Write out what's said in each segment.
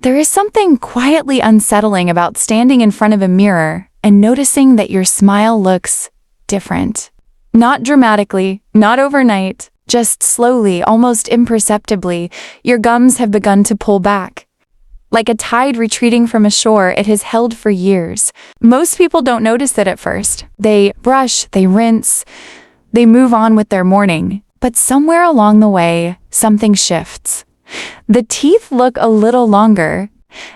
There is something quietly unsettling about standing in front of a mirror and noticing that your smile looks different. Not dramatically, not overnight, just slowly, almost imperceptibly, your gums have begun to pull back. Like a tide retreating from a shore it has held for years. Most people don't notice it at first. They brush, they rinse, they move on with their morning. But somewhere along the way, something shifts. The teeth look a little longer.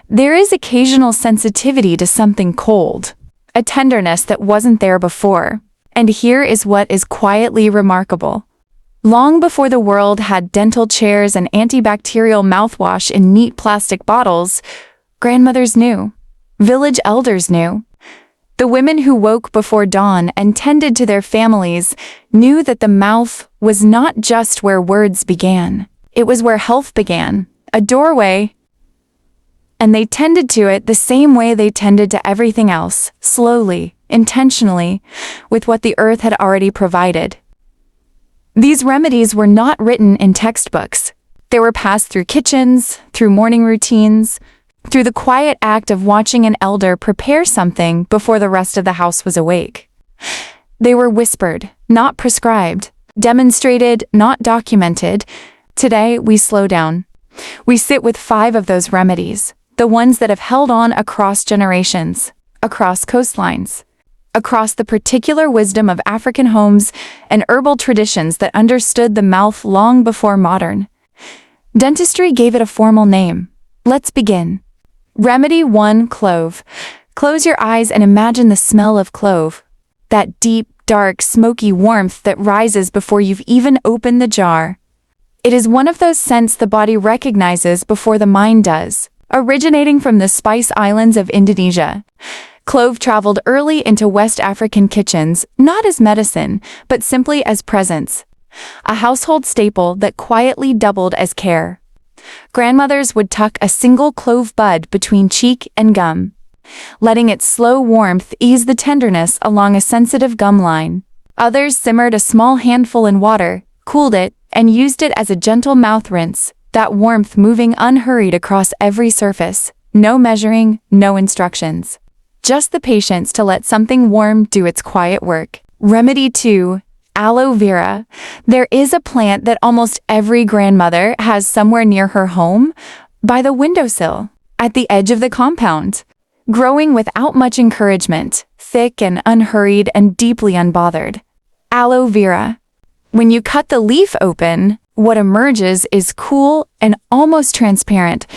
There is occasional sensitivity to something cold, a tenderness that wasn't there before. And here is what is quietly remarkable. Long before the world had dental chairs and antibacterial mouthwash in neat plastic bottles, grandmothers knew. Village elders knew. The women who woke before dawn and tended to their families knew that the mouth was not just where words began. It was where health began, a doorway. And they tended to it the same way they tended to everything else, slowly, intentionally, with what the earth had already provided. These remedies were not written in textbooks. They were passed through kitchens, through morning routines, through the quiet act of watching an elder prepare something before the rest of the house was awake. They were whispered, not prescribed, demonstrated, not documented. Today, we slow down. We sit with 5 of those remedies, the ones that have held on across generations, across coastlines, across the particular wisdom of African homes and herbal traditions that understood the mouth long before modern. Dentistry gave it a formal name. Let's begin. Remedy 1, Clove. Close your eyes and imagine the smell of clove. That deep, dark, smoky warmth that rises before you've even opened the jar. It is one of those scents the body recognizes before the mind does, originating from the spice islands of Indonesia. Clove traveled early into West African kitchens, not as medicine, but simply as presence. A household staple that quietly doubled as care. Grandmothers would tuck a single clove bud between cheek and gum, letting its slow warmth ease the tenderness along a sensitive gum line. Others simmered a small handful in water, cooled it, and used it as a gentle mouth rinse, that warmth moving unhurried across every surface. No measuring, no instructions. Just the patience to let something warm do its quiet work. Remedy 2, Aloe Vera. There is a plant that almost every grandmother has somewhere near her home, by the windowsill, at the edge of the compound. Growing without much encouragement, thick and unhurried and deeply unbothered. Aloe Vera. When you cut the leaf open, what emerges is cool and almost transparent,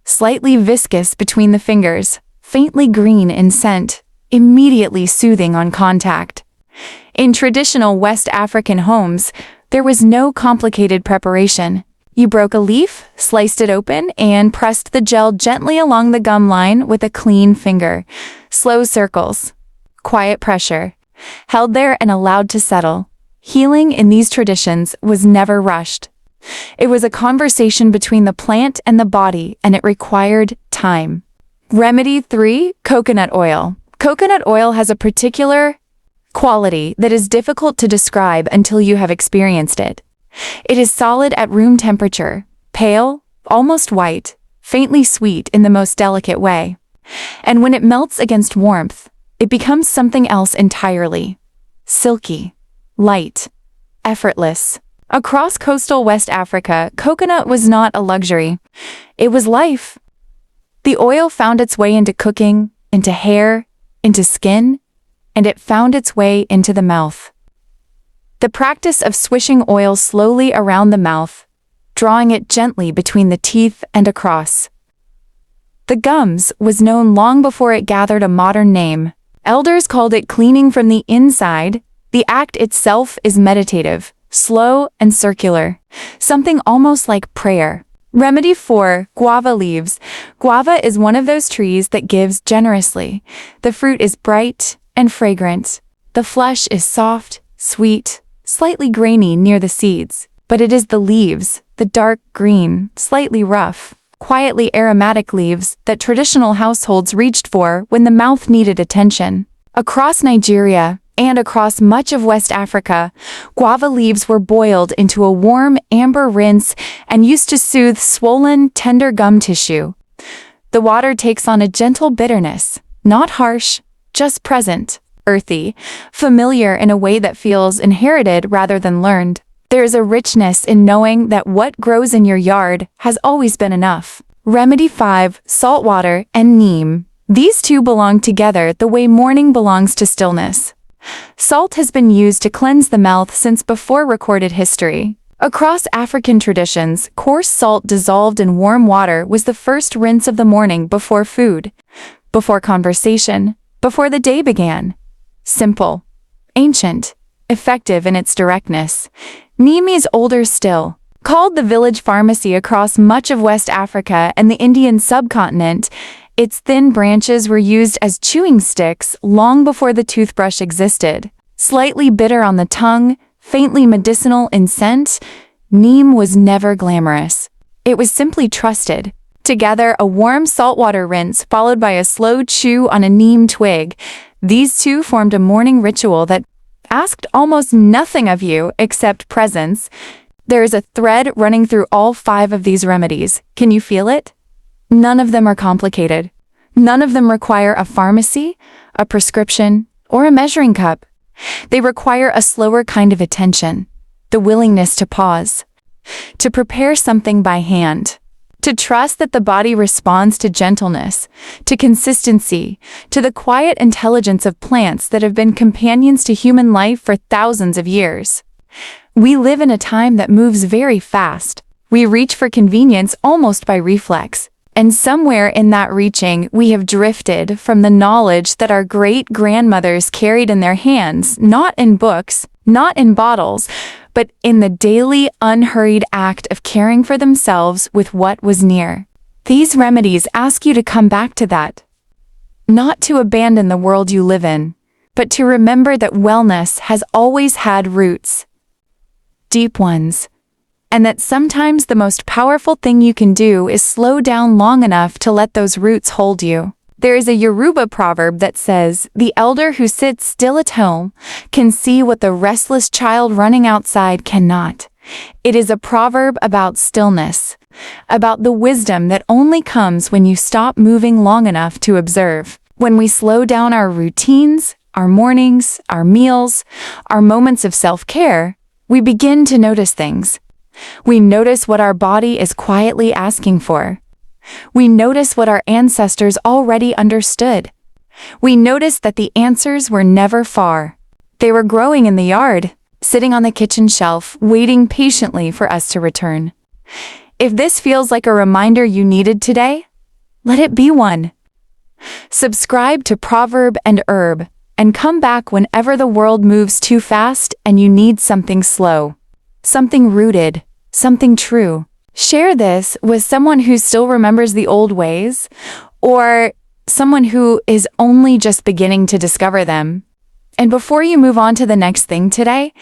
slightly viscous between the fingers, faintly green in scent, immediately soothing on contact. In traditional West African homes, there was no complicated preparation. You broke a leaf, sliced it open, and pressed the gel gently along the gum line with a clean finger. Slow circles. Quiet pressure. Held there and allowed to settle. Healing in these traditions was never rushed. It was a conversation between the plant and the body, and it required time. Remedy 3, Coconut Oil. Coconut oil has a particular quality that is difficult to describe until you have experienced it. It is solid at room temperature, pale, almost white, faintly sweet in the most delicate way. And when it melts against warmth, it becomes something else entirely. Silky, light, effortless. Across coastal West Africa, coconut was not a luxury. It was life. The oil found its way into cooking, into hair, into skin, and it found its way into the mouth. The practice of swishing oil slowly around the mouth, drawing it gently between the teeth and across. The gums was known long before it gathered a modern name. Elders called it cleaning from the inside. The act itself is meditative, slow and circular, something almost like prayer. Remedy 4, Guava leaves. Guava is one of those trees that gives generously. The fruit is bright and fragrant. The flesh is soft, sweet, slightly grainy near the seeds, but it is the leaves, the dark green, slightly rough, quietly aromatic leaves that traditional households reached for when the mouth needed attention. Across Nigeria, and across much of West Africa, guava leaves were boiled into a warm amber rinse and used to soothe swollen, tender gum tissue. The water takes on a gentle bitterness, not harsh, just present, earthy, familiar in a way that feels inherited rather than learned. There is a richness in knowing that what grows in your yard has always been enough. Remedy 5, saltwater and neem. These two belong together the way morning belongs to stillness. Salt has been used to cleanse the mouth since before recorded history. Across African traditions, coarse salt dissolved in warm water was the first rinse of the morning before food, before conversation, before the day began. Simple, ancient, effective in its directness. Neem is older still. Called the village pharmacy across much of West Africa and the Indian subcontinent, its thin branches were used as chewing sticks long before the toothbrush existed. Slightly bitter on the tongue, faintly medicinal in scent, neem was never glamorous. It was simply trusted. Together, a warm saltwater rinse followed by a slow chew on a neem twig, these two formed a morning ritual that asked almost nothing of you except presence. There is a thread running through all 5 of these remedies. Can you feel it? None of them are complicated. None of them require a pharmacy, a prescription, or a measuring cup. They require a slower kind of attention, the willingness to pause, to prepare something by hand, to trust that the body responds to gentleness, to consistency, to the quiet intelligence of plants that have been companions to human life for thousands of years. We live in a time that moves very fast. We reach for convenience almost by reflex. And somewhere in that reaching, we have drifted from the knowledge that our great-grandmothers carried in their hands, not in books, not in bottles, but in the daily, unhurried act of caring for themselves with what was near. These remedies ask you to come back to that. Not to abandon the world you live in, but to remember that wellness has always had roots. Deep ones. And that sometimes the most powerful thing you can do is slow down long enough to let those roots hold you. There is a Yoruba proverb that says, "The elder who sits still at home can see what the restless child running outside cannot." It is a proverb about stillness, about the wisdom that only comes when you stop moving long enough to observe. When we slow down our routines, our mornings, our meals, our moments of self-care, we begin to notice things. We notice what our body is quietly asking for. We notice what our ancestors already understood. We notice that the answers were never far. They were growing in the yard, sitting on the kitchen shelf, waiting patiently for us to return. If this feels like a reminder you needed today, let it be one. Subscribe to Proverb and Herb, and come back whenever the world moves too fast and you need something slow, something rooted, something true. Share this with someone who still remembers the old ways, or someone who is only just beginning to discover them. And before you move on to the next thing today,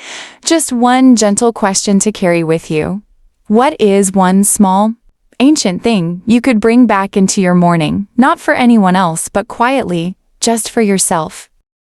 just one gentle question to carry with you. What is one small, ancient thing you could bring back into your morning, not for anyone else, but quietly, just for yourself?